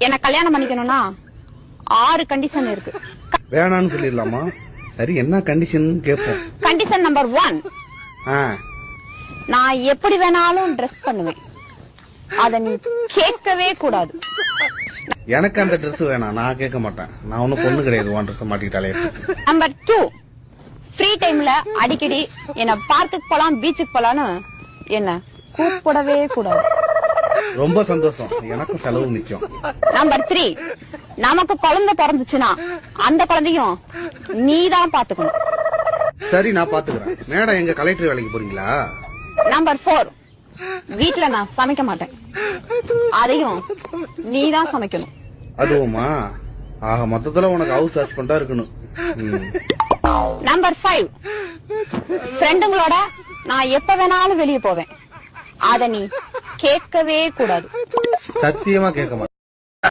என்ன கல்யாணம் பண்ணிக்கணும்னா 6 கண்டிஷன் இருக்கு. வேணான்னு சொல்லிடலாமா? சரி, என்ன கண்டிஷன் கேட்போம். கண்டிஷன் நம்பர் 1, நான் எப்படி வேணாலும் ட்ரெஸ் பண்ணுவேன். அத நீ கேட்கவே கூடாது. எனக்கு அந்த ட்ரெஸ் வேணாம், நான் கேட்க மாட்டேன். நான் ஒன்னும் பொண்ணு கிடையாது, உன் ட்ரெஸ் மாட்டிக்கிட்டாலே. நம்பர் 2, ஃப்ரீ டைம்ல அடிக்கடி என்ன பார்க்குக்கு போலாம், பீச்சுக்கு போலான்னு என்ன கூப்பிடவே கூடாது. ரொம்ப சந்தோஷம், எனக்கும் செலவு மிச்சம். நம்பர் 3, நமக்கு குழந்தை பிறந்துச்சுன்னா அந்த குழந்தையும் நீதான் பாத்துக்கணும். சரி, நான் பாத்துக்கிறேன். மேடம், எங்க கலெக்டர் வேலைக்கு போறீங்களா? நம்பர் 4, வீட்டுல நான் சமைக்க மாட்டேன். அதையும் நீதான் சமைக்கணும். அதுவுமா? ஆக மொத்தத்துல உனக்கு ஹவுஸ் ஹஸ்பண்டா இருக்கணும். நம்பர் 5, ஃப்ரெண்டுங்களோட நான் எப்ப வேணாலும் வெளியே போவேன். அத நீ கேட்கவே கூடாது. சத்தியமா கேட்க மாட்டேன்.